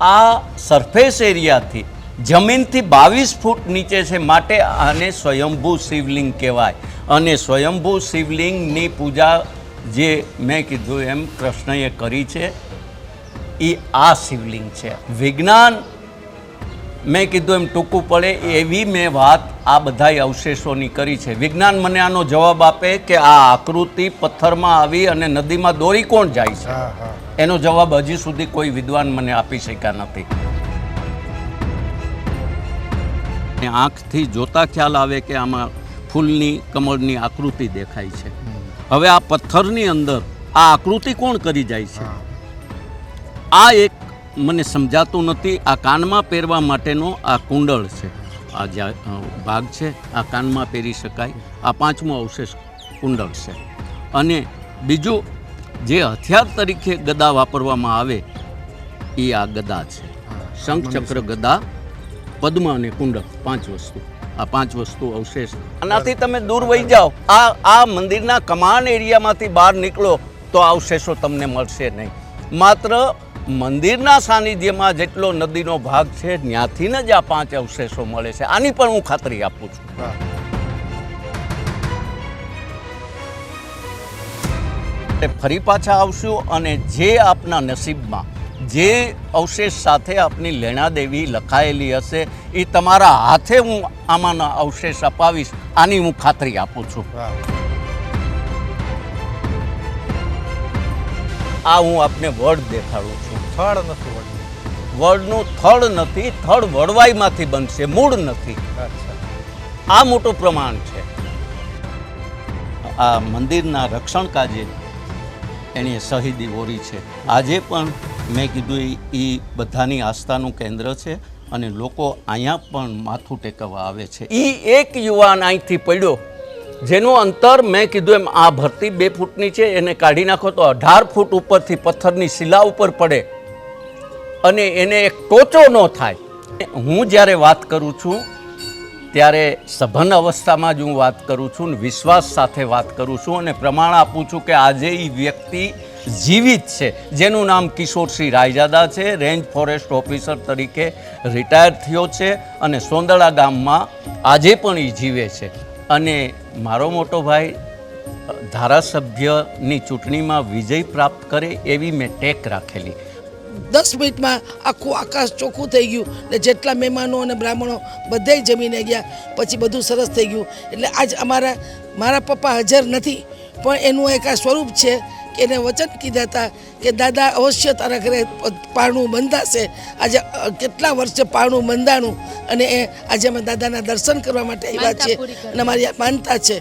આ સરફેસ એરિયાથી જમીનથી 22 ફૂટ નીચે છે, માટે આને સ્વયંભૂ શિવલિંગ કહેવાય. અને સ્વયંભૂ શિવલિંગની પૂજા જે મેં કીધું એમ કૃષ્ણએ કરી છે એ આ શિવલિંગ છે. વિજ્ઞાન મેં કીધું એમ ટૂંકું પડે એવી મેં વાત આ બધાય અવશેષોની કરી છે. વિજ્ઞાન મને આનો જવાબ આપે કે આ આકૃતિ પથ્થરમાં આવી અને નદીમાં દોરી કોણ જાય છે, એનો જવાબ હજી સુધી કોઈ વિદ્વાન મને આપી શક્યા નથી. આંખથી જોતા ખ્યાલ આવે કે આમાં ફૂલની કમળની આકૃતિ દેખાય છે. હવે આ પથ્થરની અંદર આ આકૃતિ કોણ કરી જાય છે, આ એક મને સમજાતું નથી. આ કાનમાં પહેરવા માટેનો આ કુંડળ છે, આ જે ભાગ છે આ કાનમાં પહેરી શકાય. આ 5મો અવશેષ કુંડળ છે. અને બીજું જે હથિયાર તરીકે ગદા વાપરવામાં આવે એ આ ગદા છે. શંખ, ચક્ર, ગદા, પદ્મ અને કુંડળ, 5 વસ્તુ. આ 5 વસ્તુ અવશેષ. આનાથી તમે દૂર વહી જાઓ, આ મંદિરના કમાન એરિયામાંથી બહાર નીકળો તો આ અવશેષો તમને મળશે નહીં. માત્ર મંદિરના સાનિધ્યમાં જેટલો નદીનો ભાગ છે ત્યાંથી જ આ 5 અવશેષો મળે છે. આની પણ હું ખાતરી આપું છું. ફરી પાછા આવશું અને જે આપના નસીબમાં જે અવશેષ સાથે આપની લેણાદેવી લખાયેલી હશે એ તમારા હાથે હું આમાંના અવશેષ અપાવીશ, આની હું ખાતરી આપું છું. આ હું આપને વડ દેખાડું છું. થડ નથી, વડનું થડ નથી, થડ વડવાઈમાંથી બનશે, મૂળ નથી. આ મોટું પ્રમાણ છે. આ મંદિરના રક્ષણ કાજે એની શહીદી ઓરી છે. આજે પણ મેં કીધું એ બધાની આસ્થાનું કેન્દ્ર છે અને લોકો અહીંયા પણ માથું ટેકવવા આવે છે. એ એક યુવાન અહીંથી પડ્યો જેનું અંતર મેં કીધું એમ આ ભરતી 2 ફૂટની છે, એને કાઢી નાખો તો 18 ફૂટ ઉપરથી પથ્થરની શિલા ઉપર પડે અને એને એક ટોચો ન થાય. હું જ્યારે વાત કરું છું ત્યારે સઘન અવસ્થામાં જ હું વાત કરું છું ને વિશ્વાસ સાથે વાત કરું છું અને પ્રમાણ આપું છું કે આજે એ વ્યક્તિ જીવિત છે, જેનું નામ કિશોરસિંહ રાયજાદા છે. રેન્જ ફોરેસ્ટ ઓફિસર તરીકે રિટાયર થયો છે અને સોંદડા ગામમાં આજે પણ એ જીવે છે. અને મારો મોટો ભાઈ ધારાસભ્યની ચૂંટણીમાં વિજય પ્રાપ્ત કરે એવી મેં ટેક રાખેલી. 10 મિનિટમાં આખું આકાશ ચોખ્ખું થઈ ગયું ને જેટલા મહેમાનો અને બ્રાહ્મણો બધાય જમીને ગયા. પછી બધું સરસ થઈ ગયું. એટલે આજ મારા પપ્પા હાજર નથી પણ એનું એક આ સ્વરૂપ છે કે એને વચન કીધા હતા કે દાદા અવશ્ય તારા ઘરે પારણું બંધાશે. આજે કેટલા વર્ષે પારણું બંધાણું અને આજે અમે દાદાના દર્શન કરવા માટે આવ્યા છે અને અમારી માનતા છે.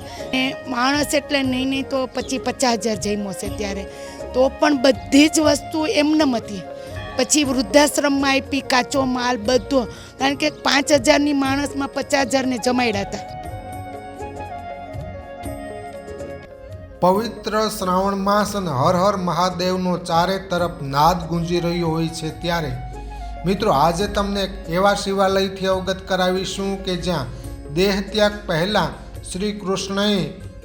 માણસ એટલે નહીં તો 50,000 જમ્યો છે ત્યારે, તો પણ બધી જ વસ્તુ એમનેમ હતી. પછી વૃદ્ધાશ્રમમાં આપી, કાચો માલ બધો, કારણ કે 5,000ની માણસમાં 50,000ને જમાડ્યા હતા. પવિત્ર શ્રાવણ માસ અને હર હર મહાદેવનો ચારે તરફ નાદ ગુંજી રહ્યો હોય છે ત્યારે મિત્રો આજે તમને એવા શિવાલયથી અવગત કરાવીશું કે જ્યાં દેહ ત્યાગ પહેલાં શ્રી કૃષ્ણએ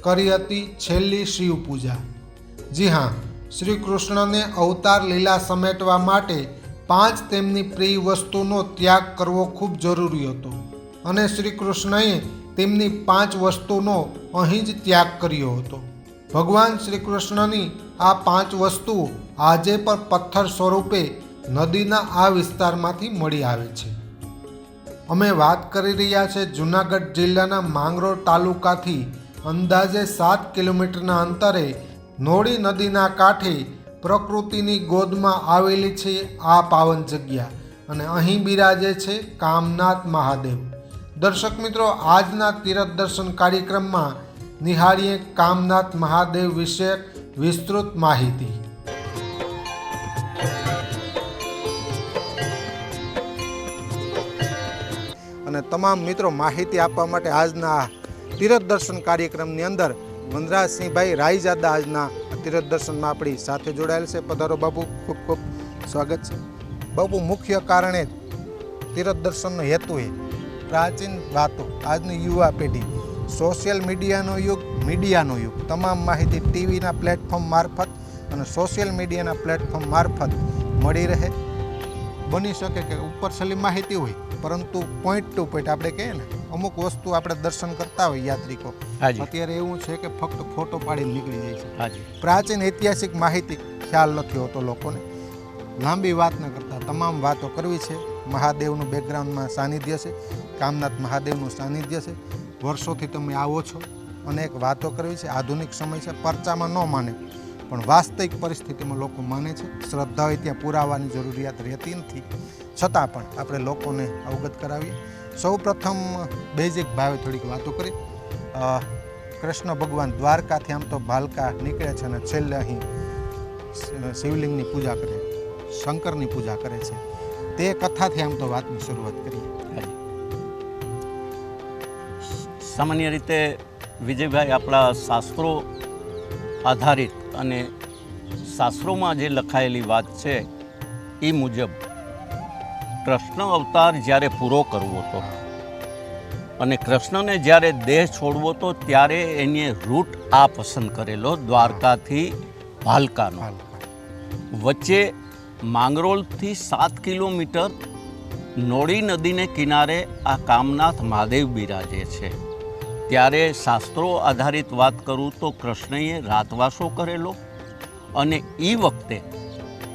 કરી હતી છેલ્લી શિવ પૂજા. જી હા, શ્રી કૃષ્ણને અવતાર લીલા સમેટવા માટે 5 તેમની પ્રિય વસ્તુનો ત્યાગ કરવો ખૂબ જરૂરી હતો અને શ્રી કૃષ્ણએ તેમની 5 વસ્તુનો અહીં જ ત્યાગ કર્યો હતો. ભગવાન શ્રી કૃષ્ણની આ 5 વસ્તુઓ આજે પણ પથ્થર સ્વરૂપે નદીના આ વિસ્તારમાંથી મળી આવે છે. અમે વાત કરી રહ્યા છે જૂનાગઢ જિલ્લાના માંગરોળ તાલુકાથી અંદાજે 7 કિલોમીટરના અંતરે નોળી નદીના કાંઠે પ્રકૃતિની ગોદમાં આવેલી છે આ પાવન જગ્યા અને અહીં બિરાજે છે કામનાથ મહાદેવ. દર્શક મિત્રો, આજના તીર્થ દર્શન કાર્યક્રમમાં નિહાળીએ કામનાથ મહાદેવ વિશે વિસ્તૃત માહિતી. અને તમામ મિત્રો માહિતી આપવા માટે આજના તીર્થ દર્શન કાર્યક્રમની અંદર વનરાજસિંહભાઈ રાયજાદા આજના તીર્થ દર્શનમાં આપણી સાથે જોડાયેલ છે. પધારો બાપુ, ખૂબ ખૂબ સ્વાગત છે. બાપુ, મુખ્ય કારણે તીર્થ દર્શનનો હેતુ એ પ્રાચીન વાતો, આજની યુવા પેઢી, સોશિયલ મીડિયાનો યુગ, તમામ માહિતી ટીવીના પ્લેટફોર્મ મારફત અને સોશિયલ મીડિયાના પ્લેટફોર્મ મારફત મળી રહે બની શકે કે ઉપર છેલ્લી માહિતી હોય, પરંતુ પોઈન્ટ ટુ પોઈન્ટ આપણે કહીએ ને, અમુક વસ્તુ આપણે દર્શન કરતા હોય યાત્રિકો, હાજી અત્યારે એવું છે કે ફક્ત ફોટો પાડીને નીકળી જાય છે. હાજી પ્રાચીન ઐતિહાસિક માહિતી ખ્યાલ નથી હોતો લોકોને. લાંબી વાત ન કરતા તમામ વાતો કરવી છે. મહાદેવનું બેકગ્રાઉન્ડમાં સાનિધ્ય છે, કામનાથ મહાદેવનું સાનિધ્ય છે. વર્ષોથી તમે આવો છો, અનેક વાતો કરવી છે. આધુનિક સમય છે, પરચામાં ન માને પણ વાસ્તવિક પરિસ્થિતિમાં લોકો માને છે. શ્રદ્ધા હોય ત્યાં પુરાવાની જરૂરિયાત રહેતી નથી, છતાં પણ આપણે લોકોને અવગત કરાવીએ. સૌ પ્રથમ બેઝિક ભાવે થોડીક વાતો કરી. કૃષ્ણ ભગવાન દ્વારકાથી આમ તો ભાલકા નીકળે છે અને છેલ્લે અહીં શિવલિંગની પૂજા કરે, શંકરની પૂજા કરે છે. તે કથાથી આમ તો વાતની શરૂઆત કરીએ. સામાન્ય રીતે વિજયભાઈ, આપણા શાસ્ત્રો આધારિત અને શાસ્ત્રોમાં જે લખાયેલી વાત છે એ મુજબ કૃષ્ણ અવતાર જ્યારે પૂરો કરવો હતો અને કૃષ્ણને જ્યારે દેહ છોડવો હતો ત્યારે એને રૂટ આ પસંદ કરેલો, દ્વારકાથી ભાલકાનો. વચ્ચે માંગરોળથી 7 કિલોમીટર નોળી નદીને કિનારે આ કામનાથ મહાદેવ બિરાજે છે. ત્યારે શાસ્ત્રો આધારિત વાત કરું તો કૃષ્ણએ રાતવાસો કરેલો અને એ વખતે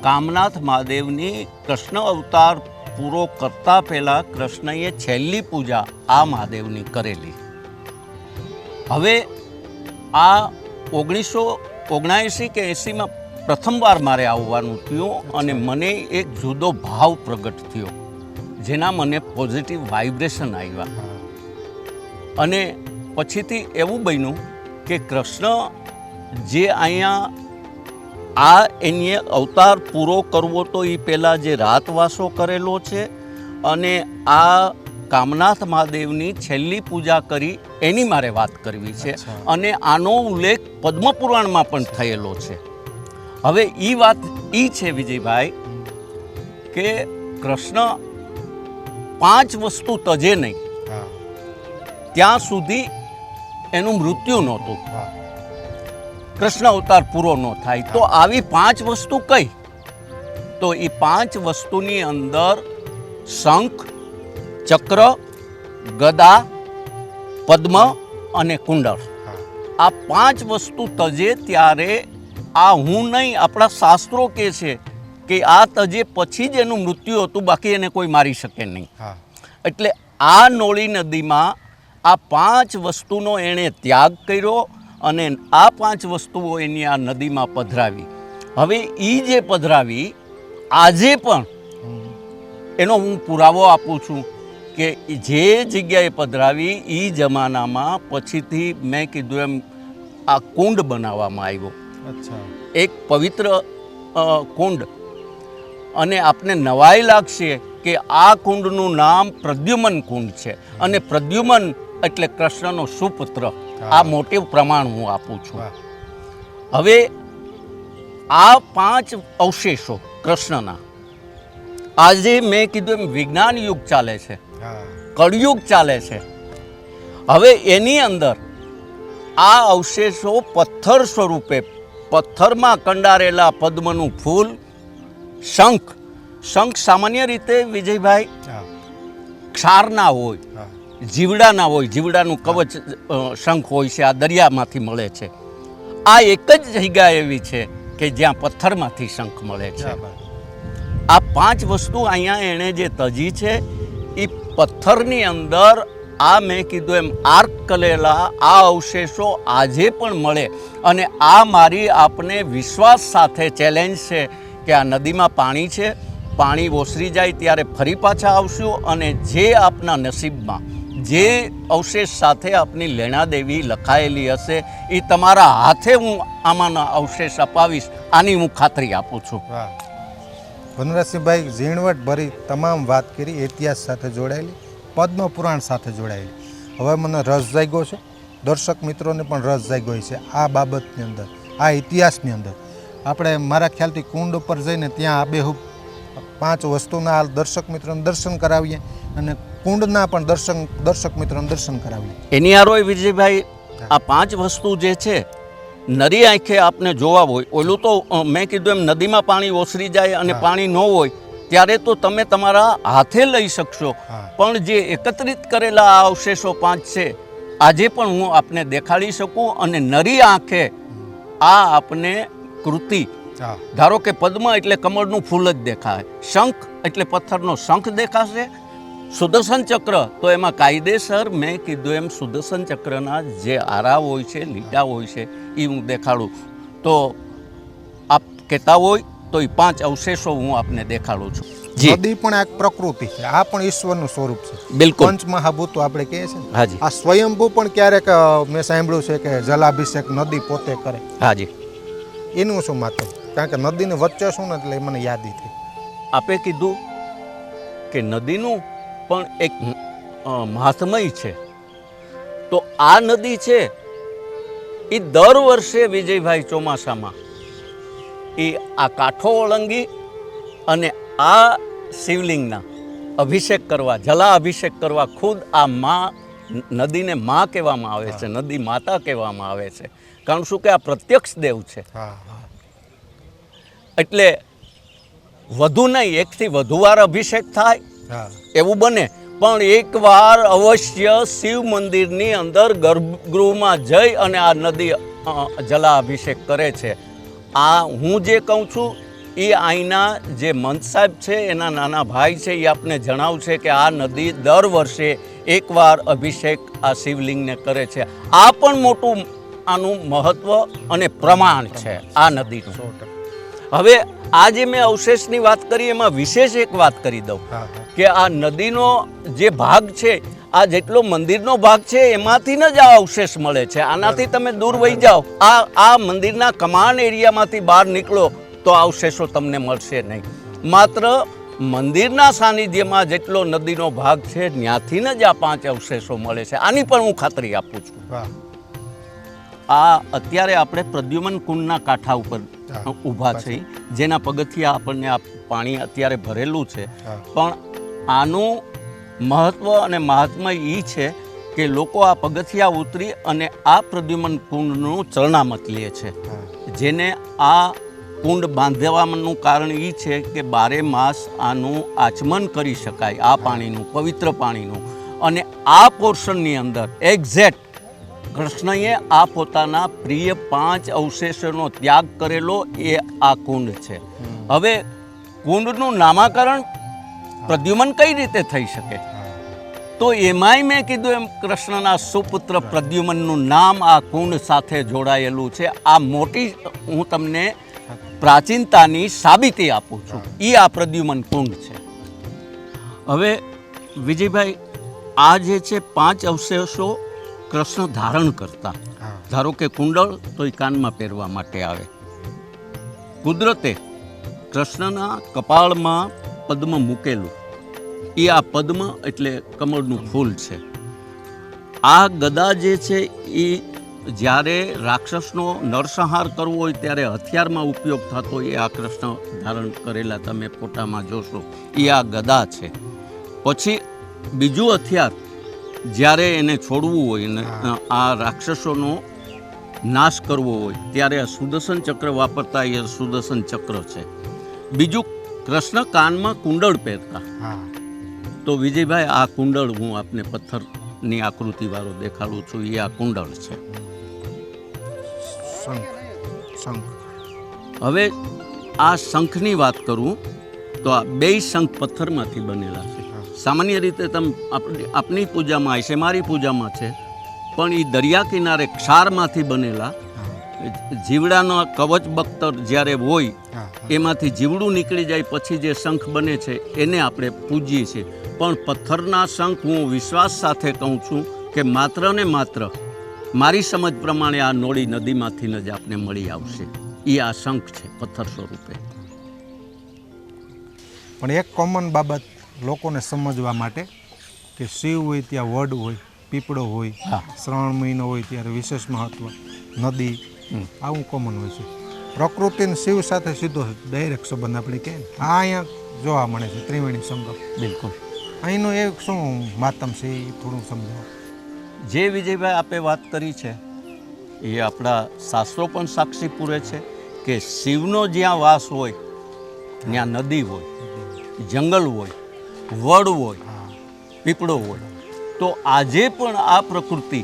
કામનાથ મહાદેવની કૃષ્ણ અવતાર પૂરો કરતા પહેલાં કૃષ્ણએ છેલ્લી પૂજા આ મહાદેવની કરેલી. હવે આ 1979 કે 80માં પ્રથમવાર મારે આવવાનું થયું અને મને એક જુદો ભાવ પ્રગટ થયો, જેના મને પોઝિટિવ વાઇબ્રેશન આવ્યા. અને પછીથી એવું બન્યું કે કૃષ્ણ જે અહીંયા આ એની અવતાર પૂરો કરવો તો એ પહેલાં જે રાતવાસો કરેલો છે અને આ કામનાથ મહાદેવની છેલ્લી પૂજા કરી એની મારે વાત કરવી છે. અને આનો ઉલ્લેખ પદ્મપુરાણમાં પણ થયેલો છે. હવે એ વાત એ છે વિજયભાઈ કે કૃષ્ણ 5 વસ્તુ તજે નહીં ત્યાં સુધી એનું મૃત્યુ નહોતું, કૃષ્ણ અવતાર પૂરો ન થાય. તો આવી 5 વસ્તુ કઈ? તો એ 5 વસ્તુની અંદર શંખ, ચક્ર, ગદા, પદ્મ અને કુંડળ, આ 5 વસ્તુ તજે ત્યારે આ હું નહીં, આપણા શાસ્ત્રો કહે છે કે આ તજે પછી જ એનું મૃત્યુ હતું, બાકી એને કોઈ મારી શકે નહીં. એટલે આ નોળી નદીમાં આ 5 વસ્તુનો એણે ત્યાગ કર્યો અને આ 5 વસ્તુઓ એની આ નદીમાં પધરાવી. હવે એ જે પધરાવી આજે પણ એનો હું પુરાવો આપું છું કે જે જગ્યાએ પધરાવી એ જમાનામાં પછીથી મેં કીધું એમ આ કુંડ બનાવવામાં આવ્યો. એક પવિત્ર કુંડ. અને આપને નવાઈ લાગશે કે આ કુંડનું નામ પ્રદ્યુમન કુંડ છે અને પ્રદ્યુમન એટલે કૃષ્ણનો સુપુત્ર. આ મોટે પ્રમાણ હું આપું છું. હવે આ 5 અવશેષો કૃષ્ણના આજે મેં કીધું એમ વિજ્ઞાન યુગ ચાલે છે, કળયુગ ચાલે છે. હવે એની અંદર આ અવશેષો પથ્થર સ્વરૂપે, પથ્થરમાં કંડારેલા પદ્મનું ફૂલ, શંખ. શંખ સામાન્ય રીતે વિજયભાઈ ક્ષારના હોય, જીવડાના હોય, જીવડાનું કવચ શંખ હોય છે, આ દરિયામાંથી મળે છે. આ એક જ જગ્યા એવી છે કે જ્યાં પથ્થરમાંથી શંખ મળે છે. આ 5 વસ્તુ અહીંયા એણે જે તજી છે એ પથ્થરની અંદર આ મેં કીધું એમ આર્ક કરેલા આ અવશેષો આજે પણ મળે. અને આ મારી આપને વિશ્વાસ સાથે ચેલેન્જ છે કે આ નદીમાં પાણી છે, પાણી ઓસરી જાય ત્યારે ફરી પાછા આવશું અને જે આપના નસીબમાં જે અવશેષ સાથે આપની લેણાદેવી લખાયેલી હશે એ તમારા હાથે હું આમાંના અવશેષ અપાવીશ, આની હું ખાતરી આપું છું. વનરાજસિંહભાઈ ઝીણવટ ભરી તમામ વાત કરી, ઇતિહાસ સાથે જોડાયેલી, પદ્મપુરાણ સાથે જોડાયેલી. હવે મને રસ જાગ્યો છે, દર્શક મિત્રોને પણ રસ જાગ્યો છે આ બાબતની અંદર, આ ઇતિહાસની અંદર. આપણે મારા ખ્યાલથી કુંડ ઉપર જઈને ત્યાં આબેહૂબ 5 વસ્તુના દર્શક મિત્રોને દર્શન કરાવીએ અને કુંડના પણ દર્શક મિત્રોને દર્શન કરાવીએ. એની આરોય વિજયભાઈ આ 5 વસ્તુ જે છે નરી આંખે આપને જોવા હોય, ઓલું તો મેં કીધું એમ નદીમાં પાણી ઓસરી જાય અને પાણી ન હોય ત્યારે તો તમે તમારા હાથે લઈ શકશો, હા. પણ જે એકત્રિત કરેલા આ અવશેષો 5 છે આજે પણ હું આપને દેખાડી શકું અને નરી આંખે આ આપને કૃતિ, હા ધારો કે પદ્મ એટલે કમળનું ફૂલ જ દેખાય, શંખ એટલે પથ્થરનો શંખ દેખાશે, સુદર્શન ચક્ર તો એમાં કાયદેસર મેં કીધું એમ સુદર્શન ચક્રના જે આરા હોય છે, લીટા હોય છે એ હું દેખાડું. તો આપ કહેતા હોય તો એ 5 અવશેષો હું આપને દેખાડું છું. જી નદી પણ એક પ્રકૃતિ છે, આ પણ ઈશ્વરનું સ્વરૂપ છે. બિલકુલ. પંચમહાભૂતો આપણે કહીએ છીએ ને, હાજી આ સ્વયંભૂ પણ ક્યારેક મેં સાંભળ્યું છે કે જલાભિષેક નદી પોતે કરે. હાજી. એનું શું માથું? કારણ કે નદીની વચ્ચે શું ને એટલે મને યાદી થઈ. આપે કીધું કે નદીનું પણ એક મહાત્મય છે. તો આ નદી છે એ દર વર્ષે વિજયભાઈ ચોમાસામાં એ આ કાંઠો ઓળંગી અને આ શિવલિંગના અભિષેક કરવા, જલા અભિષેક કરવા ખુદ આ માં નદીને માં કહેવામાં આવે છે, નદી માતા કહેવામાં આવે છે. કારણ શું કે આ પ્રત્યક્ષ દેવ છે. હા હા એટલે વધુ નહીં, એકથી વધુ વાર અભિષેક થાય હા એવું બને, પણ એકવાર અવશ્ય શિવ મંદિરની અંદર ગર્ભગૃહમાં જઈ અને આ નદી જલા અભિષેક કરે છે. આ હું જે કહું છું એ અહીંના જે મંત સાહેબ છે, એના નાના ભાઈ છે, એ આપને જણાવશે કે આ નદી દર વર્ષે એકવાર અભિષેક આ શિવલિંગને કરે છે. આ પણ મોટું આનું મહત્વ અને પ્રમાણ છે આ નદીનું. 100%. હવે આ જે મેં અવશેષની વાત કરી એમાં વિશેષ એક વાત કરી દઉં હા હા કે આ નદીનો જે ભાગ છે, આ જેટલો મંદિરનો ભાગ છે એમાંથી જ આ અવશેષ મળે છે. આનાથી તમે દૂર વહી જાઓ, આ મંદિરના કમાન એરિયામાંથી બહાર નીકળો તો આ અવશેષો તમને મળશે નહીં. માત્ર મંદિરના સાનિધ્યમાં જેટલો નદીનો ભાગ છે ત્યાંથી જ આ 5 અવશેષો મળે છે. આની પણ હું ખાતરી આપું છું. વાહ આ અત્યારે આપણે પ્રદ્યુમન કુંડના કાંઠા ઉપર હા. ઊભા છે, જેના પગથિયા આપણને આ પાણી અત્યારે ભરેલું છે. હા. પણ આનું મહત્વ અને મહાત્મય એ છે કે લોકો આ પગથિયા ઉતરી અને આ પ્રદ્યુમન કુંડનું ચરણામત લે છે. હા જેને આ કુંડ બાંધવાનું કારણ એ છે કે 12 માસ આનું આચમન કરી શકાય, આ પાણીનું, પવિત્ર પાણીનું. અને આ પોર્શનની અંદર એક્ઝેક્ટ કૃષ્ણએ આ પોતાના પ્રિય 5 અવશેષોનો ત્યાગ કરેલો એ આ કુંડ છે. હવે કુંડનું નામાકરણ પ્રદ્યુમન કઈ રીતે થઈ શકે? તો એમાંય મેં કીધું એમ કૃષ્ણના સુપુત્ર પ્રદ્યુમનનું નામ આ કુંડ સાથે જોડાયેલું છે. આ મોટી હું તમને પ્રાચીનતાની સાબિતી આપું છું. એ આ પ્રદ્યુમન કુંડ છે. હવે વિજયભાઈ, આ જે છે 5 અવશેષો કૃષ્ણ ધારણ કરતા. હા ધારો કે કુંડળ તો એ કાનમાં પહેરવા માટે આવે. કુદરતે કૃષ્ણના કપાળમાં પદ્મ મૂકેલું, એ આ પદ્મ એટલે કમળનું ફૂલ છે. આ ગદા જે છે એ જ્યારે રાક્ષસનો નરસંહાર કરવો હોય ત્યારે હથિયારમાં ઉપયોગ થતો એ આ કૃષ્ણ ધારણ કરેલા તમે ફોટામાં જોશો એ આ ગદા છે. પછી બીજું હથિયાર જ્યારે એને છોડવું હોય અને આ રાક્ષસોનો નાશ કરવો હોય ત્યારે આ સુદર્શન ચક્ર વાપરતા એ સુદર્શન ચક્ર છે. બીજું કૃષ્ણ કાનમાં કુંડળ પહેરતા. હા તો વિજયભાઈ, આ કુંડળ હું આપને પથ્થરની આકૃતિવાળો દેખાડું છું. એ આ કુંડળ છે. શંખ શંખ હવે આ શંખની વાત કરું તો આ 2 શંખ પથ્થરમાંથી બનેલા છે. સામાન્ય રીતે તમે આપની પૂજામાં હશે, મારી પૂજામાં છે, પણ એ દરિયા કિનારે ક્ષારમાંથી બનેલા જીવડાનો કવચ બખ્તર જ્યારે હોય એમાંથી જીવડું નીકળી જાય પછી જે શંખ બને છે એને આપણે પૂજીએ છીએ. પણ પથ્થરના શંખ હું વિશ્વાસ સાથે કહું છું કે માત્ર ને માત્ર મારી સમજ પ્રમાણે આ નોળી નદીમાંથી જ આપને મળી આવશે. એ આ શંખ છે પથ્થર સ્વરૂપે. પણ એક કોમન બાબત લોકોને સમજવા માટે કે શિવ હોય ત્યાં વડ હોય, પીપળો હોય, શ્રાવણ મહિનો હોય ત્યારે વિશેષ મહત્વ, નદી, આવું કોમન હોય છે. પ્રકૃતિને શિવ સાથે સીધો ડાયરેક્ટ સંબંધ આપણે કહે આ અહીંયા જોવા મળે છે ત્રિવેણી સંગમ. બિલકુલ. અહીંનું એક શું માતમ છે એ થોડું સમજાવો. જે વિજયભાઈ આપે વાત કરી છે એ આપણા શાસ્ત્રો પણ સાક્ષી પૂરે છે કે શિવનો જ્યાં વાસ હોય ત્યાં નદી હોય, જંગલ હોય, વડ હોય, પીપળો હોય, તો આજે પણ આ પ્રકૃતિ,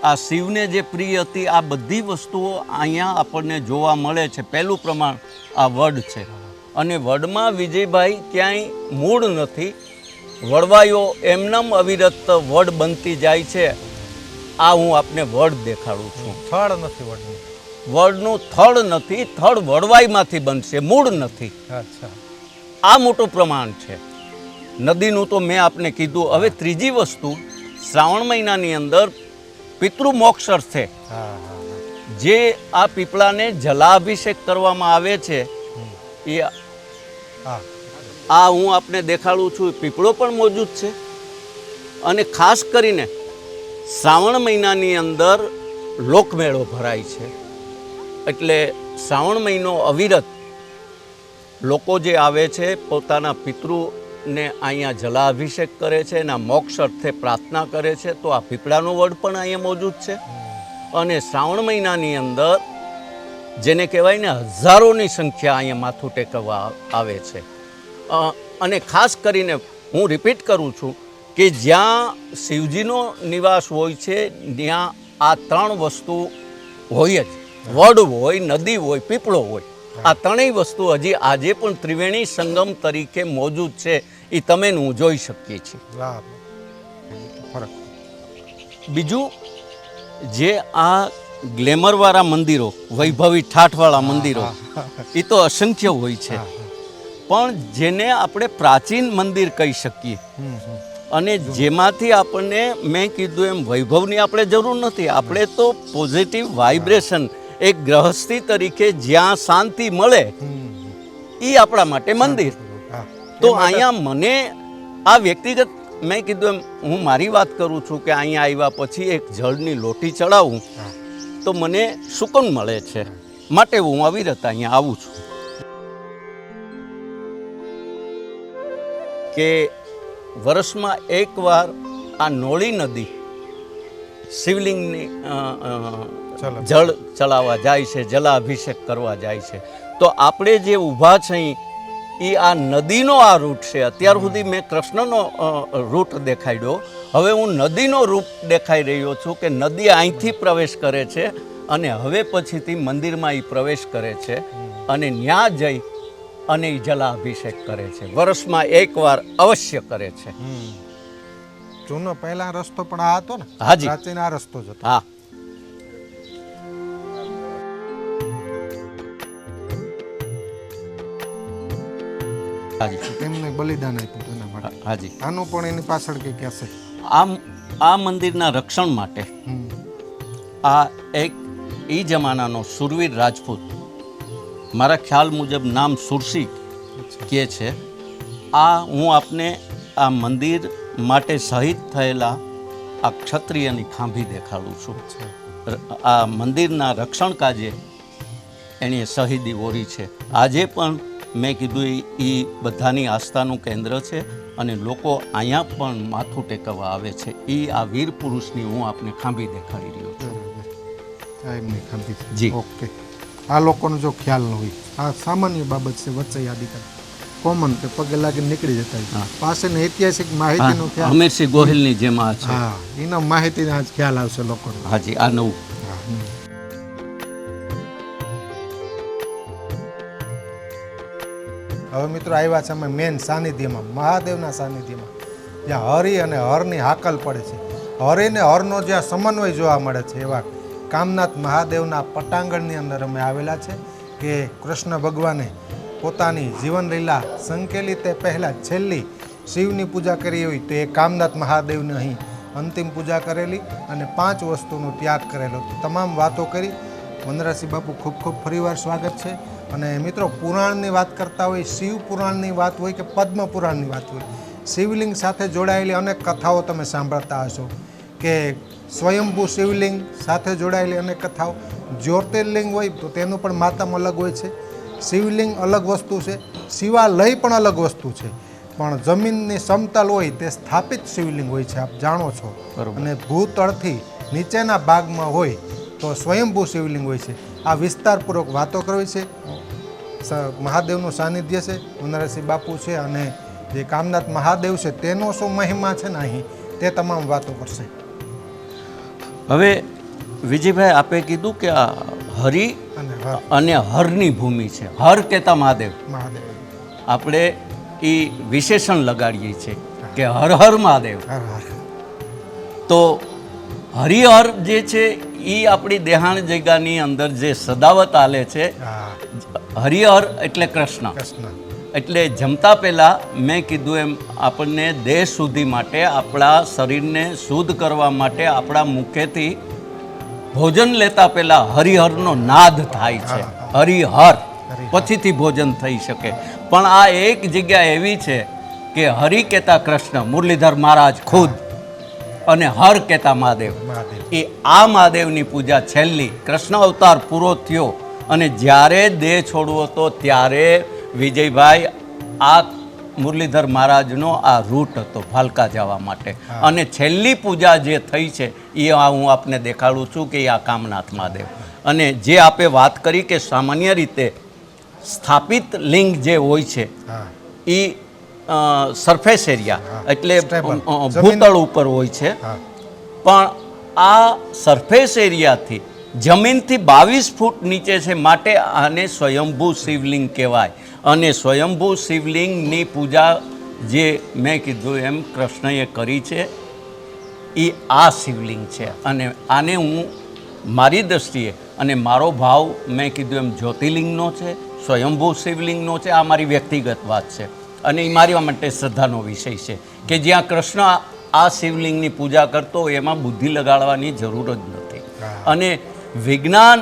આ શિવને જે પ્રિય હતી, આ બધી વસ્તુઓ અહીંયા આપણને જોવા મળે છે. પહેલું પ્રમાણ આ વડ છે, અને વડમાં વિજયભાઈ ક્યાંય મૂળ નથી. વડવાઈઓ એમનેમ અવિરત વડ બનતી જાય છે. આ હું આપને વડ દેખાડું છું. થડ નથી વડનું. વડનું થડ નથી, થડ વડવાઈમાંથી બનશે, મૂળ નથી. અચ્છા. આ મોટું પ્રમાણ છે. નદીનું તો મેં આપને કીધું. હવે ત્રીજી વસ્તુ, શ્રાવણ મહિનાની અંદર પિતૃમોક્ષ અર્થે જે આ પીપળાને જલાભિષેક કરવામાં આવે છે, એ આ હું આપને દેખાડું છું. પીપળો પણ મોજૂદ છે, અને ખાસ કરીને શ્રાવણ મહિનાની અંદર લોકમેળો ભરાય છે. એટલે શ્રાવણ મહિનો અવિરત લોકો જે આવે છે પોતાના પિતૃને અહીંયા જલાભિષેક કરે છે, એના મોક્ષ અર્થે પ્રાર્થના કરે છે. તો આ પીપળાનો વડ પણ અહીંયા મોજૂદ છે. અને શ્રાવણ મહિનાની અંદર જેને કહેવાય ને હજારોની સંખ્યા અહીંયા માથું ટેકવવા આવે છે. અને ખાસ કરીને હું રિપીટ કરું છું કે જ્યાં શિવજીનો નિવાસ હોય છે ત્યાં આ ત્રણ વસ્તુ હોય જ. વડ હોય, નદી હોય, પીપળો હોય. આ ત્રણેય વસ્તુ હજી આજે પણ ત્રિવેણી સંગમ તરીકે મોજૂદ છે. એ તમે હું જોઈ શકીએ છીએ. બીજું, જે આ ગ્લેમરવાળા મંદિરો, વૈભવી ઠાઠવાળા મંદિરો, એ તો અસંખ્ય હોય છે, પણ જેને આપણે પ્રાચીન મંદિર કહી શકીએ, અને જેમાંથી આપણને મેં કીધું એમ વૈભવની આપણે જરૂર નથી. આપણે તો પોઝિટિવ વાઇબ્રેશન, એક ગ્રહસ્થી તરીકે જ્યાં શાંતિ મળે એ આપણા માટે મંદિર. તો અહીંયા મને આ વ્યક્તિગત, મેં કીધું એમ હું મારી વાત કરું છું કે અહીંયા આવ્યા પછી એક જળની લોટી ચડાવું તો મને સુકૂન મળે છે. માટે હું અવિરત અહીંયા આવું છું. કે વર્ષમાં એકવાર આ નોળી નદી શિવલિંગની જળ ચલાવવા જાય છે, જલાભિષેક કરવા જાય છે. તો આપણે જે ઊભા છીએ એ આ નદીનો આ રૂટ છે. અત્યાર સુધી મેં કૃષ્ણનો રૂટ દેખાડ્યો, હવે હું નદીનો રૂટ દેખાઈ રહ્યો છું કે નદી અહીંથી પ્રવેશ કરે છે અને હવે પછીથી મંદિરમાં એ પ્રવેશ કરે છે અને ત્યાં જઈ અને એ જલાભિષેક કરે છે. વર્ષમાં એકવાર અવશ્ય કરે છે. જૂનો પહેલા રસ્તો પણ આ હતો ને? હાજી, પ્રાચીન આ રસ્તો જ હતો. હા. હાજી, તેમને બલિદાન આપ્યું એના માટે. હાજી. આનું પણ એની પાછળ કંઈક હશે. આ મંદિરના રક્ષણ માટે આ એક એ જમાનાનો સુરવીર રાજપૂત, મારા ખ્યાલ મુજબ નામ સુરસી કે છે. આ હું આપને આ મંદિર માટે શહીદ થયેલા આ ક્ષત્રિયની ખાંભી દેખાડું છું. આ મંદિરના રક્ષણ કાજે એની શહીદી ઓરી છે. આજે પણ મેં કીધું એ બધાની આસ્થાનું કેન્દ્ર છે અને લોકો અહીંયા પણ માથું ટેકવવા આવે છે. એ આ વીર પુરુષની હું આપને ખાંભી દેખાડી રહ્યો છું. એમની ખાંભી જી. ઓકે. આ લોકોનો જો ખ્યાલ ન હોય, આ સામાન્ય બાબત છે, વચ્ચે યાદી કરે કોમન કે પગે લાગીને નીકળી જતા. પાસેની ઐતિહાસિક માહિતીનો ખ્યાલ હમીરસિંહ ગોહિલની જેમ આ છે. હા, એનો માહિતીનો આજ ખ્યાલ આવશે લોકોને. હાજી, આ નવું. હવે મિત્રો આવ્યા છે અમે મેન સાનિધ્યમાં, મહાદેવના સાનિધ્યમાં, જ્યાં હરિ અને હરની હાકલ પડે છે. હરિ ને હરનો જ્યાં સમન્વય જોવા મળે છે એવા કામનાથ મહાદેવના પટાંગણની અંદર અમે આવેલા છે. કે કૃષ્ણ ભગવાને પોતાની જીવનલીલા સંકેલી તે પહેલાં છેલ્લી શિવની પૂજા કરી હોય તો એ કામનાથ મહાદેવને અહીં અંતિમ પૂજા કરેલી અને 5 વસ્તુનો ત્યાગ કરેલો. તમામ વાતો કરી. વનરાજસિંહ બાપુ ખૂબ ખૂબ ફરીવાર સ્વાગત છે. અને મિત્રો, પુરાણની વાત કરતા હોય, શિવ પુરાણની વાત હોય કે પદ્મ પુરાણની વાત હોય, શિવલિંગ સાથે જોડાયેલી અનેક કથાઓ તમે સાંભળતા હશો. કે સ્વયંભૂ શિવલિંગ સાથે જોડાયેલી અનેક કથાઓ. જ્યોતિર્લિંગ હોય તો તેનું પણ માતમ અલગ હોય છે. શિવલિંગ અલગ વસ્તુ છે, શિવાલય પણ અલગ વસ્તુ છે. પણ જમીનની સમતલ હોય તે સ્થાપિત શિવલિંગ હોય છે, આપ જાણો છો. અને ભૂતળથી નીચેના ભાગમાં હોય તો સ્વયંભૂ શિવલિંગ હોય છે. આ વિસ્તારપૂર્વક વાતો કરવી છે. મહાદેવનું સાનિધ્ય છે, નરસિંહ બાપુ છે, અને જે કામનાથ મહાદેવ છે તેનો શું મહિમા છે ને અહીં તે તમામ વાતો કરશે. હવે વિજયભાઈ આપે કીધું કે આ હરિ અને હર અને હરની ભૂમિ છે. હર કહેતા મહાદેવ, મહાદેવ, આપણે એ વિશેષણ લગાડીએ છીએ કે હર હર મહાદેવ. હર હર. તો હરિહર જે છે એ આપણી દેહાણ જગ્યાની અંદર જે સદાવત આલે છે. હા, હરિહર એટલે કૃષ્ણ. કૃષ્ણ. એટલે જમતા પહેલાં મેં કીધું એમ આપણને દેહ શુદ્ધિ માટે, આપણા શરીરને શુદ્ધ કરવા માટે આપણા મુખેથી ભોજન લેતા પહેલાં હરિહરનો નાદ થાય છે. હરિહર પછીથી ભોજન થઈ શકે. પણ આ એક જગ્યા એવી છે કે હરિ કહેતા કૃષ્ણ મુરલીધર મહારાજ ખુદ અને હર કહેતા મહાદેવ. મહાદેવ. એ આ મહાદેવની પૂજા છેલ્લી કૃષ્ણ અવતાર પૂરો થયો અને જ્યારે દેહ છોડવો હતો ત્યારે વિજયભાઈ આ મુરલીધર મહારાજનો આ રૂટ હતો ભાલકા જવા માટે. અને છેલ્લી પૂજા જે થઈ છે એ હું આપને દેખાડું છું કે એ આ કામનાથ મહાદેવ. અને જે આપે વાત કરી કે સામાન્ય રીતે સ્થાપિત લિંગ જે હોય છે હા, એ સરફેસ એરિયા એટલે Stable. ભૂતળ ઉપર હોય છે. હા, પણ આ સરફેસ એરિયાથી જમીનથી 22 ફૂટ નીચે છે, માટે આને સ્વયંભૂ શિવલિંગ કહેવાય. અને સ્વયંભૂ શિવલિંગની પૂજા જે મેં કીધું એમ કૃષ્ણએ કરી છે એ આ શિવલિંગ છે. અને આને હું મારી દૃષ્ટિએ અને મારો ભાવ મેં કીધું એમ જ્યોતિર્લિંગનો છે, સ્વયંભૂ શિવલિંગનો છે. આ મારી વ્યક્તિગત વાત છે અને એ મારી માટે શ્રદ્ધાનો વિષય છે કે જ્યાં કૃષ્ણ આ શિવલિંગની પૂજા કરતો હોય એમાં બુદ્ધિ લગાડવાની જરૂર જ નથી. અને વિજ્ઞાન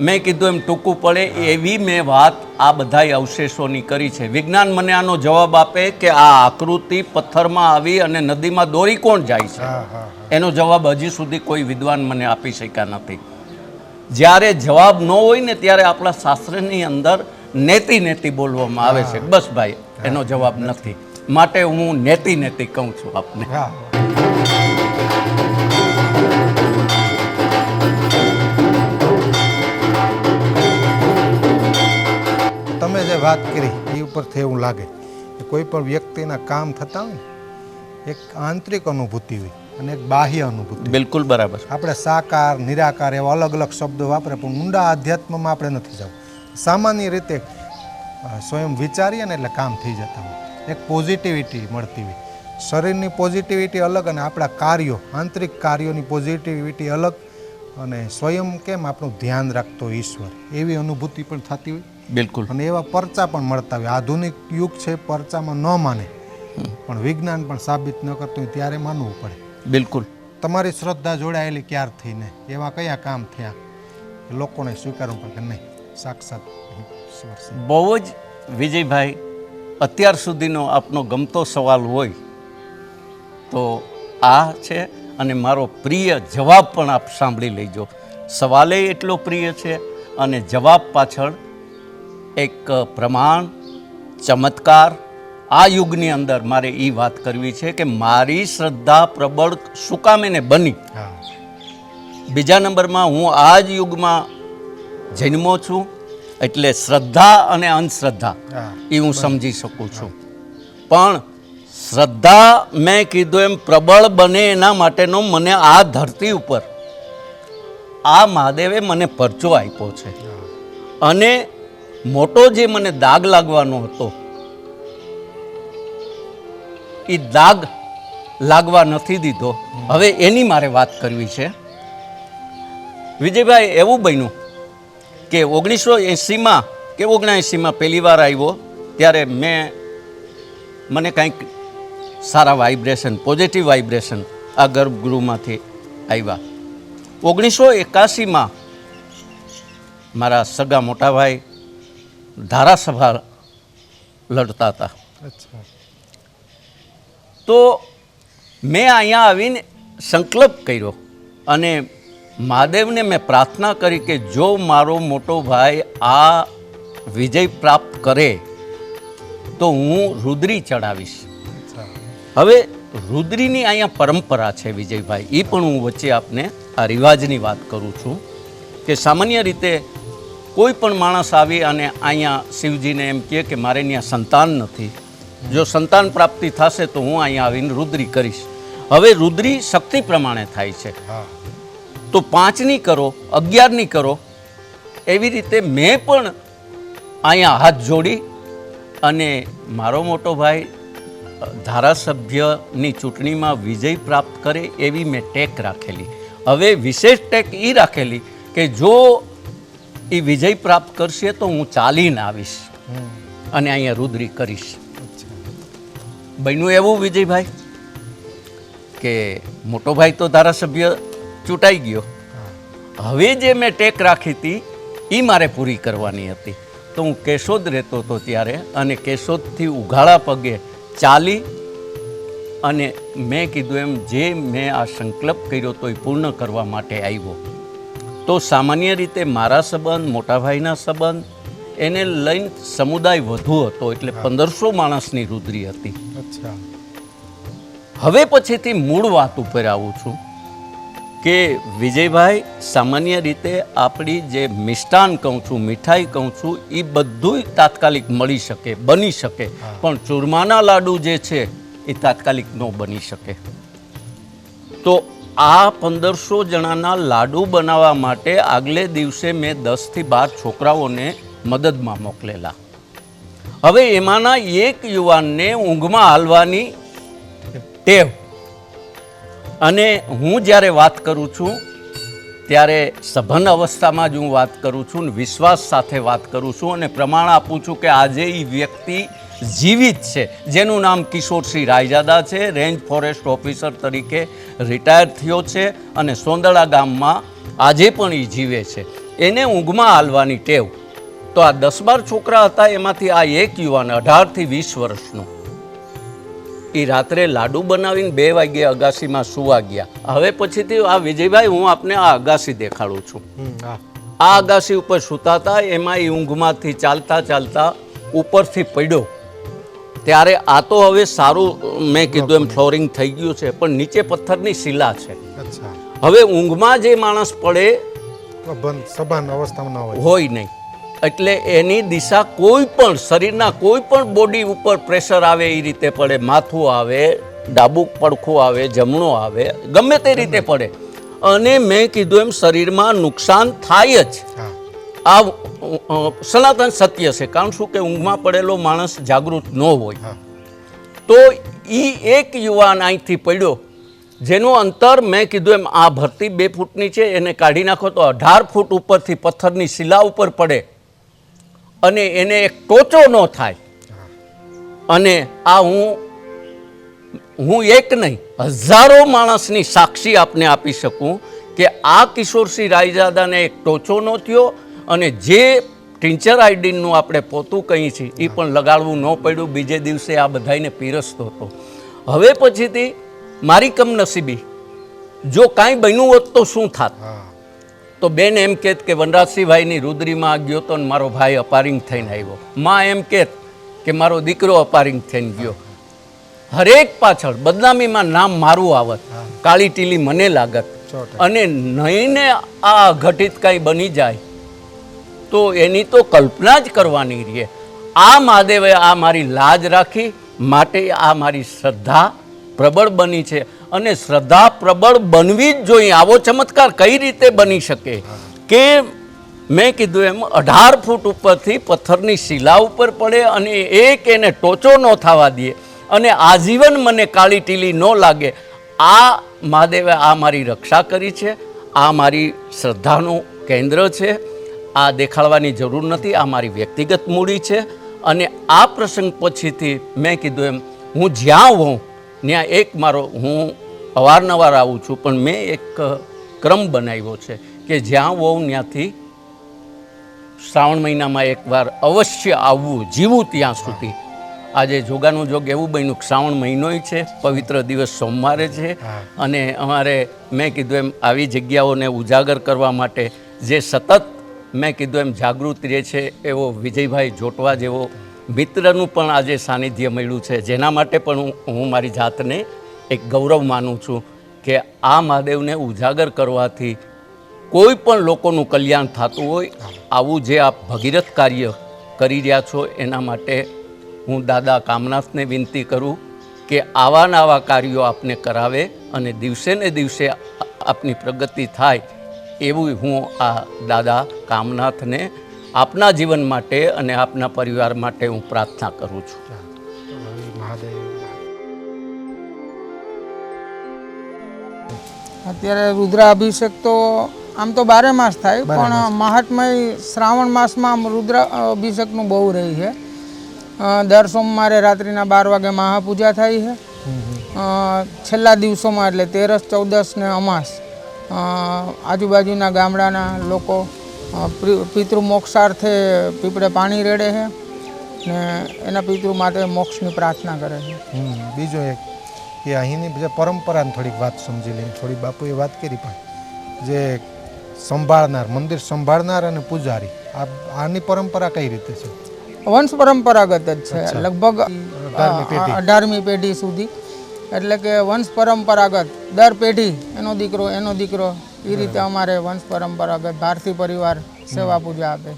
મેં કીધું એમ ટૂંકું પડે એવી મેં વાત આ બધાય અવશેષોની કરી છે. વિજ્ઞાન મને આનો જવાબ આપે કે આ આકૃતિ પથ્થરમાં આવી અને નદીમાં દોરી કોણ જાય છે, હા, હા. એનો જવાબ હજી સુધી કોઈ વિદ્વાન મને આપી શક્યા નથી. જ્યારે જવાબ ન હોય ને ત્યારે આપણા શાસ્ત્રની અંદર નેતિ નેતિ બોલવામાં આવે છે. બસ ભાઈ, એનો જવાબ નથી, માટે હું નેતિ નેતિ કહું છું આપને. હા. તમે જે વાત કરી એ ઉપરથી એવું લાગે કે કોઈ પણ વ્યક્તિના કામ થતા હોય ને એક આંતરિક અનુભૂતિ હોય અને એક બાહ્ય અનુભૂતિ. બિલકુલ બરાબર. આપણે સાકાર નિરાકાર એવા અલગ અલગ શબ્દો વાપરે, પણ ઊંડા આધ્યાત્મમાં આપણે નથી જવું. સામાન્ય રીતે સ્વયં વિચારીએ ને એટલે કામ થઈ જતા હોય, એક પોઝિટિવિટી મળતી હોય. શરીરની પોઝિટિવિટી અલગ અને આપણા કાર્યો, આંતરિક કાર્યોની પોઝિટિવિટી અલગ, અને સ્વયં કેમ આપણું ધ્યાન રાખતો ઈશ્વર એવી અનુભૂતિ પણ થતી હોય. બિલકુલ. અને એવા પરચા પણ મળતા હોય. આધુનિક યુગ છે, પરચામાં ન માને પણ વિજ્ઞાન પણ સાબિત ન કરતું હોય ત્યારે માનવું પડે. બિલકુલ. તમારી શ્રદ્ધા જોડાયેલી ક્યારથી ને એવા કયા કામ થયા લોકોને સ્વીકારવું પડે કે નહીં સાક્ષાત ઈશ્વર છે? બહુ જ વિજયભાઈ, અત્યાર સુધીનો આપનો ગમતો સવાલ હોય તો આ છે. અને મારો પ્રિય જવાબ પણ આપ સાંભળી લેજો. સવાલે એટલો પ્રિય છે અને જવાબ પાછળ એક પ્રમાણ, ચમત્કાર. આ યુગની અંદર મારે એ વાત કરવી છે કે મારી શ્રદ્ધા પ્રબળ શું કામ એને બની. હા, બીજા નંબરમાં હું આ જ યુગમાં જન્મો છું એટલે શ્રદ્ધા અને અંધશ્રદ્ધા હા. એ હું સમજી શકું છું. પણ શ્રદ્ધા મેં કીધું એમ પ્રબળ બને એના માટેનો મને આ ધરતી ઉપર આ મહાદેવે મને પરચો આપ્યો છે. અને મોટો જે મને દાગ લાગવાનો હતો એ દાગ લાગવા નથી દીધો. હવે એની મારે વાત કરવી છે. વિજયભાઈ, એવું બન્યું કે 1980માં કે 79માં પહેલી વાર આવ્યો ત્યારે મને કંઈક સારા વાઇબ્રેશન, પોઝિટિવ વાઇબ્રેશન આ ગર્ભગૃહમાંથી આવ્યા. 1981માં મારા સગા મોટાભાઈ ધારાસભા લડતા હતા. અચ્છા. તો મેં અહીંયા આવીને સંકલ્પ કર્યો અને મહાદેવને મેં પ્રાર્થના કરી કે જો મારો મોટો ભાઈ આ વિજય પ્રાપ્ત કરે તો હું રુદ્રી ચડાવીશ. અચ્છા. હવે રુદ્રીની અહીંયા પરંપરા છે વિજયભાઈ, એ પણ હું વચ્ચે આપને આ રિવાજની વાત કરું છું કે સામાન્ય રીતે કોઈ પણ માણસ આવી અને અહીંયા શિવજીને એમ કહે કે મારે ત્યાં સંતાન નથી, જો સંતાન પ્રાપ્તિ થશે તો હું અહીંયા આવીને રુદ્રી કરીશ. હવે રુદ્રી શક્તિ પ્રમાણે થાય છે, તો 5ની કરો, 11ની કરો. એવી રીતે મેં પણ અહીંયા હાથ જોડી અને મારો મોટો ભાઈ ધારાસભ્યની ચૂંટણીમાં વિજય પ્રાપ્ત કરે એવી મેં ટેક રાખેલી. હવે વિશેષ ટેક એ રાખેલી કે જો એ વિજય પ્રાપ્ત કરશે તો હું ચાલીને આવીશ અને અહીંયા રુદ્રી કરીશ. બન્યું એવું વિજયભાઈ કે મોટો ભાઈ તો ધારાસભ્ય ચૂંટાઈ ગયો. હવે જે મેં ટેક રાખી હતી એ મારે પૂરી કરવાની હતી. તો હું કેશોદ રહેતો હતો ત્યારે, અને કેશોદથી ઉઘાડા પગે ચાલી અને મેં કીધું એમ જે મેં આ સંકલ્પ કર્યો તો એ પૂર્ણ કરવા માટે આવ્યો. તો સામાન્ય રીતે મારા સંબંધ, મોટાભાઈના સંબંધ એને લઈને સમુદાય વધુ હતો, એટલે 1500 માણસની રુદ્રી હતી. હવે પછીથી મૂળ વાત ઉપર આવું છું કે વિજયભાઈ, સામાન્ય રીતે આપણી જે મિષ્ટાન કહું છું, મીઠાઈ કહું છું, એ બધું તાત્કાલિક મળી શકે, બની શકે, પણ ચૂરમાના લાડુ જે છે એ તાત્કાલિક ન બની શકે. તો આ 1500 જણાના લાડુ બનાવવા માટે આગલે દિવસે મેં 10 થી 12 છોકરાઓને મદદમાં મોકલેલા. હવે એમાંના એક યુવાનને ઊંઘમાં હાલવાની ટેવ, અને હું જ્યારે વાત કરું છું ત્યારે સભન અવસ્થામાં જ હું વાત કરું છું, વિશ્વાસ સાથે વાત કરું છું અને પ્રમાણ આપું છું કે આજે એ વ્યક્તિ જીવિત છે, જેનું નામ કિશોરસિંહ રાયજાદા છે. રેન્જ ફોરેસ્ટ ઓફિસર તરીકે રિટાયર થયો છે અને સોંદડા ગામમાં આજે પણ એ જીવે છે. એને ઊંઘમાં હાલવાની ટેવ. તો આ 10-12 છોકરા હતા, એમાંથી આ એક યુવાન 18 થી 20 વર્ષનો, એ રાત્રે લાડુ બનાવીને 2 વાગ્યે અગાસીમાં સુવા ગયા. હવે પછીથી આ વિજયભાઈ, હું આપને આ અગાસી દેખાડું છું. આ અગાસી ઉપર સૂતા હતા, એમાં એ ઊંઘમાંથી ચાલતા ચાલતા ઉપરથી પડ્યો. ત્યારે આ તો હવે સારું, મેં કીધું એમ ફ્લોરિંગ થઈ ગયું છે, પણ નીચે પથ્થરની શિલા છે. હવે ઊંઘમાં જે માણસ પડે સભાન અવસ્થામાં હોય નહીં, એટલે એની દિશા કોઈ પણ શરીરના કોઈ પણ બોડી ઉપર પ્રેશર આવે એ રીતે પડે. માથું આવે, ડાબું પડખું આવે, જમણું આવે, ગમે તે રીતે પડે. અને મેં કીધું એમ શરીરમાં નુકસાન થાય જ. આ સનાતન સત્ય છે. કારણ શું કે ઊંઘમાં પડેલો માણસ જાગૃત ન હોય. તો એ એક યુવાન અહીંથી પડ્યો, જેનું અંતર મેં કીધું એમ આ ભરતી 2 ફૂટની છે, એને કાઢી નાખો તો 18 ફૂટ ઉપરથી પથ્થરની શિલા ઉપર પડે અને એને એક ટોચો ન થાય. અને આ હું એક નહીં, હજારો માણસની સાક્ષી આપને આપી શકું કે આ કિશોરસિંહ રાયજાદાને એક ટોચો ન થયો, અને જે ટીચર આઈડીનનું આપણે પોતું કહીએ છીએ એ પણ લગાડવું ન પડ્યું. બીજે દિવસે આ બધાને પીરસતો હતો. હવે પછીથી મારી કમનસીબી, જો કાંઈ બન્યું હોત તો શું થાત? તો બેન એમ કહેત કે વનરાજસિંહભાઈની રુદ્રીમાં ગયો તો ને મારો ભાઈ અપારિંગ થઈને આવ્યો. માં એમ કહેત કે મારો દીકરો અપારિંગ થઈને ગયો. હરેક પાછળ બદનામીમાં નામ મારું આવત, કાળી ટીલી મને લાગત. અને નહીંને આ ઘટિત કાંઈ બની જાય તો એની તો કલ્પના જ કરવાની રહે. આ મહાદેવે આ મારી લાજ રાખી, માટે આ મારી શ્રદ્ધા પ્રબળ બની છે. અને શ્રદ્ધા પ્રબળ બનવી જ જોઈએ. આવો ચમત્કાર કઈ રીતે બની શકે કે મેં કીધું એમ 18 ફૂટ ઉપરથી પથ્થરની શિલા ઉપર પડે અને એક એને ટોચો ન થવા દે અને આજીવન મને કાળી ટીલી ન લાગે. આ મહાદેવે આ મારી રક્ષા કરી છે. આ મારી શ્રદ્ધાનું કેન્દ્ર છે. આ દેખાડવાની જરૂર નથી. આ મારી વ્યક્તિગત મૂડી છે. અને આ પ્રસંગ પછીથી મેં કીધું એમ હું જ્યાં હોઉં ત્યાં એક મારો, હું અવારનવાર આવું છું, પણ મેં એક ક્રમ બનાવ્યો છે કે જ્યાં હોઉં ત્યાંથી શ્રાવણ મહિનામાં એકવાર અવશ્ય આવવું, જીવું ત્યાં સુધી. આજે જોગાનું જોગ એવું બન્યું કે શ્રાવણ મહિનોય છે, પવિત્ર દિવસ સોમવારે છે. અને અમારે મેં કીધું એમ આવી જગ્યાઓને ઉજાગર કરવા માટે જે સતત મેં કીધું એમ જાગૃત રહે છે એવો વિજયભાઈ જોટવા જેવો મિત્રનું પણ આજે સાનિધ્ય મળ્યું છે, જેના માટે પણ હું મારી જાતને એક ગૌરવ માનું છું કે આ મહાદેવને ઉજાગર કરવાથી કોઈ પણ લોકોનું કલ્યાણ થતું હોય આવું જે આપ ભગીરથ કાર્ય કરી રહ્યા છો એના માટે હું દાદા કામનાથને વિનંતી કરું કે આવા ને આવા કાર્યો આપને કરાવે અને દિવસે ને દિવસે આપની પ્રગતિ થાય એવું હું આ દાદા કામનાથને આપના જીવન માટે અને આપના પરિવાર માટે હું પ્રાર્થના કરું છું. મહાદેવ. અત્યારે રુદ્રાભિષેક તો આમ તો 12 માસ થાય, પણ મહાત્મય શ્રાવણ માસમાં રુદ્ર અભિષેકનું બહુ રહી છે. દર સોમવારે રાત્રિના 12 વાગે મહાપૂજા થાય છે. છેલ્લા દિવસોમાં એટલે 13, 14 ને અમાસ આજુબાજુના ગામડાના લોકો પિતૃ મોક્ષાર્થે પીપળે પાણી રેડે છે ને એના પિતૃ માટે મોક્ષની પ્રાર્થના કરે છે. બીજો એક કે અહીંની જે પરંપરાની થોડીક વાત સમજી લઈએ. થોડી બાપુએ વાત કરી પણ જે સંભાળનાર, મંદિર સંભાળનાર અને પૂજારી, આની પરંપરા કઈ રીતે છે? વંશ પરંપરાગત જ છે, લગભગ 18મી પેઢી સુધી. એટલે કે વંશ પરંપરાગત, દર પેઢી એનો દીકરો એ રીતે અમારે વંશ પરંપરાગત ભારતીય પરિવાર સેવા પૂજા આપે.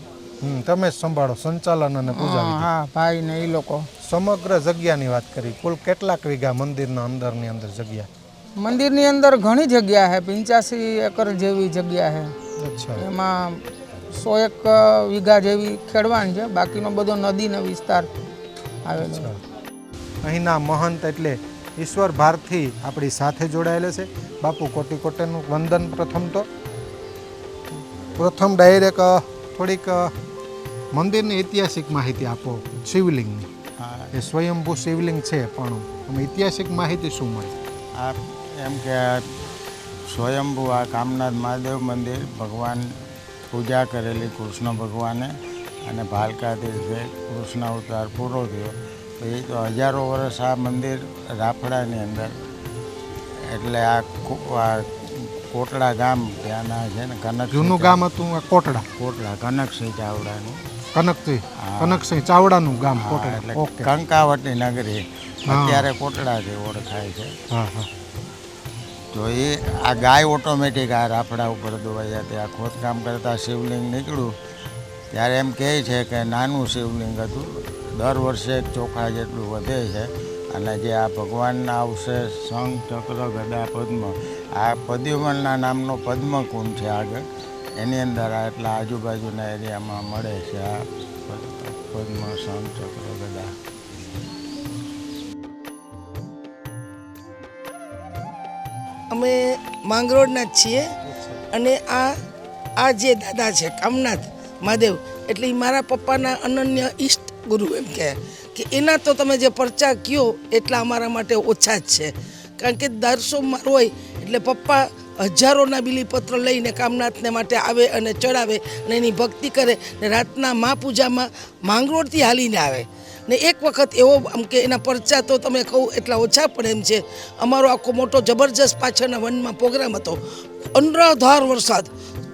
તમે સંભાળો સંચાલન અને પૂજા? હા, ભાઈ ને એ લોકો. સમગ્ર જગ્યાની વાત કરી, કુલ કેટલાક વીઘા મંદિરના અંદરની અંદર જગ્યા? મંદિરની અંદર ઘણી જગ્યા છે, 85 એકર જેવી જગ્યા છે. અચ્છા. એમાં 101 વીઘા જેવી ખેડવાન છે, બાકીનો બધો નદીનો વિસ્તાર આવેલો છે. અહીંના મહંત એટલે ઈશ્વર ભારથી આપણી સાથે જોડાયેલા છે. બાપુ કોટી કોટીનું વંદન. પ્રથમ ડાયરેક્ટ થોડીક મંદિરની ઐતિહાસિક માહિતી આપો. શિવલિંગની, એ સ્વયંભૂ શિવલિંગ છે, પણ અમે ઐતિહાસિક માહિતી શું મળે? આ એમ કે સ્વયંભૂ આ કામનાથ મહાદેવ મંદિર ભગવાન પૂજા કરેલી કૃષ્ણ ભગવાને, અને ભાલકાથી કૃષ્ણ અવતાર પૂરો થયો તો એ તો હજારો વર્ષ આ મંદિર રાફડાની અંદર, એટલે આ કોટડા ગામ ત્યાંના છે ને, કનક જૂનું ગામ હતું કોટડા. કનકસિંહ ચાવડાનું. કનકસિંહ ચાવડાનું ગામ કોટડા. એટલે કંકાવટી નગરી અત્યારે કોટડાથી ઓળખાય છે. તો એ આ ગાય ઓટોમેટિક આ રાફડા ઉપર દોવાઈ જતી. આ ખોદકામ કરતાં શિવલિંગ નીકળ્યું ત્યારે એમ કહે છે કે નાનું શિવલિંગ હતું, દર વર્ષે 1 ચોખા જેટલું વધે છે. અને જે આ ભગવાનના અવશેષ શંખ, ચક્ર, ગદા, પદ્મ, આ પદ્યુમનના નામનો પદ્મકુંડ છે આગળ, એની અંદર આ એટલા આજુબાજુના એરિયામાં મળે છે આ પદ્મ, શંખ, ચક્ર, ગદા. અમે માંગરોળના જ છીએ અને આ જે દાદા છે કામનાથ મહાદેવ, એટલે મારા પપ્પાના અનન્ય ઈષ્ટ ગુરુ એમ કહે કે એના તો તમે જે પરચા કયો એટલા અમારા માટે ઓછા જ છે. કારણ કે દર સોમવાર હોય એટલે પપ્પા હજારોના બિલીપત્ર લઈને કામનાથને માટે આવે અને ચડાવે અને એની ભક્તિ કરે ને રાતના મહાપૂજામાં માંગરોળથી હાલીને આવે. ને એક વખત એવો આમ કે એના પરચા તો તમે કહું એટલા ઓછા પડે એમ છે. અમારો આખો મોટો જબરજસ્ત પાછળના વનમાં પ્રોગ્રામ હતો, અનરાધાર વરસાદ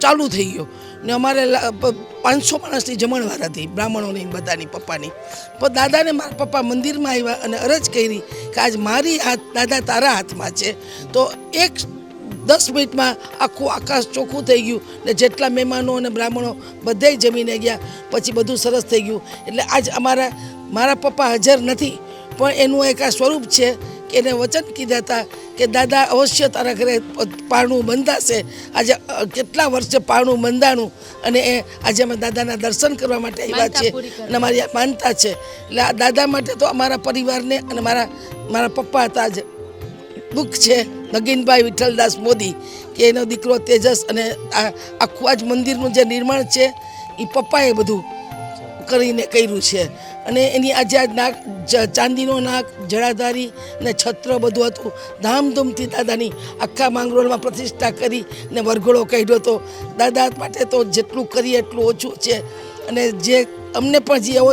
ચાલુ થઈ ગયો ને અમારે 500 માણસની જમણવાર હતી, બ્રાહ્મણોની બધાની પપ્પાની. પણ દાદાને મારા પપ્પા મંદિરમાં આવ્યા અને અરજ કરી કે આજ મારી હાથ દાદા તારા હાથમાં છે. તો 10 મિનિટમાં આખું આકાશ ચોખ્ખું થઈ ગયું ને જેટલા મહેમાનો અને બ્રાહ્મણો બધાય જમીને ગયા, પછી બધું સરસ થઈ ગયું. એટલે આજ મારા પપ્પા હાજર નથી, પણ એનું એક આ સ્વરૂપ છે કે એને વચન કીધા હતા કે દાદા અવશ્ય તારા ઘરે પારણું બંધાશે. આજે કેટલા વર્ષે પારણું બંધાણું અને આજે અમે દાદાના દર્શન કરવા માટે આવ્યા છીએ અને અમારી આ માનતા છે. એટલે આ દાદા માટે તો અમારા પરિવારને અને મારા પપ્પા હતા જ દુઃખ છે. નગીનભાઈ વિઠ્ઠલદાસ મોદી કે એનો દીકરો તેજસ, અને આખું આજ મંદિરનું જે નિર્માણ છે એ પપ્પાએ બધું કરીને કર્યું છે. અને એની આજે નાક, ચાંદીનો નાક, જડાધારી ને છત્ર બધું હતું. ધામધૂમથી દાદાની આખા માંગરોળમાં પ્રતિષ્ઠા કરી ને વરઘોડો કાઢ્યો હતો. દાદા માટે તો જેટલું કરીએ એટલું ઓછું છે. અને જે અમને પણ જે એવો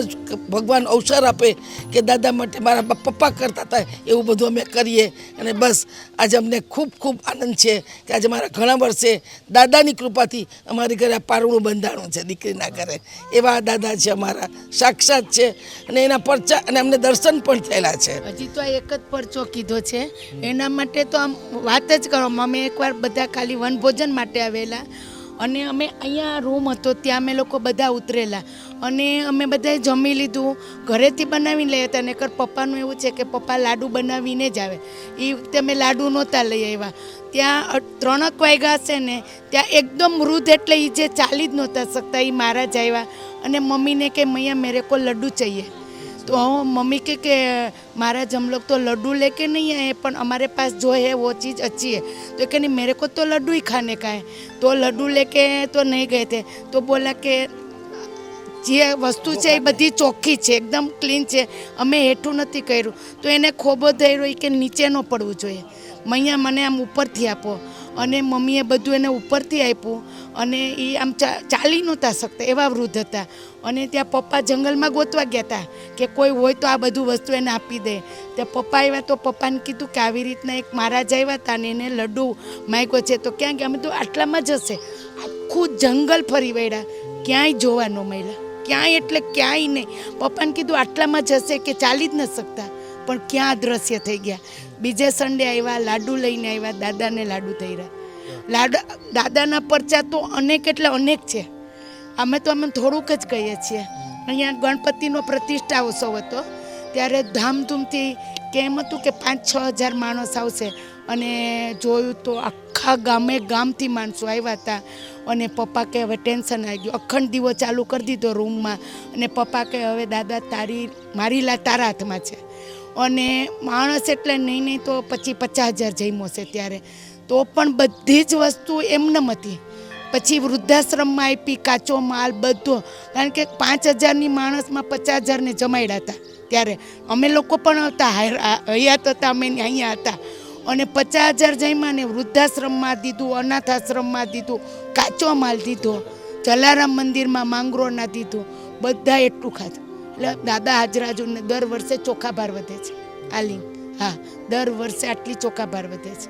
ભગવાન અવસર આપે કે દાદા માટે મારા પપ્પા કરતા હતા એવું બધું અમે કરીએ. અને બસ આજે અમને ખૂબ ખૂબ આનંદ છે કે આજે મારા ઘણા વર્ષે દાદાની કૃપાથી અમારી ઘરે આ પારણું બંધાણું છે દીકરીના ઘરે. એવા દાદા છે અમારા, સાક્ષાત છે. અને એના પરચા અને અમને દર્શન પણ થયેલા છે. હજી તો એક જ પરચો કીધો છે, એના માટે તો આમ વાત જ કરો. અમે એકવાર બધા ખાલી વનભોજન માટે આવેલા, અને અમે અહીંયા રૂમ હતો ત્યાં અમે લોકો બધા ઉતરેલા અને અમે બધાએ જમી લીધું, ઘરેથી બનાવીને લઈ હતા. નકર પપ્પાનું એવું છે કે પપ્પા લાડુ બનાવીને જ આવે, એ વખતે અમે લાડુ નહોતા લઈ આવ્યા. ત્યાં 3 વાગ્યા હશે ને, ત્યાં એકદમ વૃદ્ધ એટલે એ જે ચાલી જ નહોતા શકતા, એ મારા જ આવ્યા અને મમ્મીને કે મૈયા મેરે કો લડ્ડુ चाहिए. तो मम्मी के महाराज हम लोग तो लड्डू लेके नहीं आए, पर हमारे पास जो है वो चीज़ अच्छी है. तो कहने मेरे को तो लड्डू ही खाने का है. तो लड्डू लेके तो नहीं गए थे. तो बोला કે જે વસ્તુ છે એ બધી ચોખ્ખી છે, એકદમ ક્લીન છે, અમે હેઠું નથી કર્યું. તો એને ખોબો ધર્યો કે નીચે ન પડવું જોઈએ, મૈયા મને આમ ઉપરથી આપો. અને મમ્મીએ બધું એને ઉપરથી આપ્યું અને એ આમ ચાલી નહોતા શકતા, એવા વૃદ્ધ હતા. અને ત્યાં પપ્પા જંગલમાં ગોતવા ગયા હતા કે કોઈ હોય તો આ બધું વસ્તુ એને આપી દે. ત્યાં પપ્પા આવ્યા તો પપ્પાને કીધું કે આવી રીતના એક મહારાજ આવ્યા હતા ને એને લડ્ડુ માંગ્યો છે. તો ક્યાં ગયા? અમે તો આટલામાં જ હશે. આખું જંગલ ફરી વળ્યા, ક્યાંય જોવા ન મળ્યા, ક્યાંય એટલે ક્યાંય નહીં. પપ્પાને કીધું આટલામાં જ હશે કે ચાલી જ ન શકતા, પણ ક્યાં દ્રશ્ય થઈ ગયા. બીજે સન્ડે આવ્યા, લાડુ લઈને આવ્યા, દાદાને લાડુ થઈ રહ્યા. દાદાના પરચા તો અનેક એટલે અનેક છે. અમે તો અમે થોડુંક જ કહીએ છીએ. અહીંયા ગણપતિનો પ્રતિષ્ઠા ઉત્સવ હતો ત્યારે ધામધૂમથી કેમ હતું કે 5-6 હજાર માણસ આવશે. અને જોયું તો આખા ગામથી માણસો આવ્યા હતા. અને પપ્પા કે હવે ટેન્શન આવી ગયું, અખંડ દીવો ચાલુ કરી દીધો રૂમમાં. અને પપ્પા કે હવે દાદા મારી તારા હાથમાં છે. અને માણસ એટલે નહીં તો 50,000 જમ્યો છે ત્યારે. તો પણ બધી જ વસ્તુ એમને હતી. પછી વૃદ્ધાશ્રમમાં આપી, કાચો માલ બધો. કારણ કે 5,000ની માણસમાં 50,000ને જમાડ્યા હતા ત્યારે. અમે લોકો પણ હતા, હયાત હતા, અમે અહીંયા હતા. અને 50,000 જમ્યા ને વૃદ્ધાશ્રમમાં દીધું, અનાથાશ્રમમાં દીધું, કાચો માલ દીધો, જલારામ મંદિરમાં માંગરોળના દીધું, બધા એટલું ખાધું. એટલે દાદા હાજરાજુને દર વર્ષે ચોખા ભાર વધે છે. આલિંગ, હા, દર વર્ષે આટલી ચોખા ભાર વધે છે.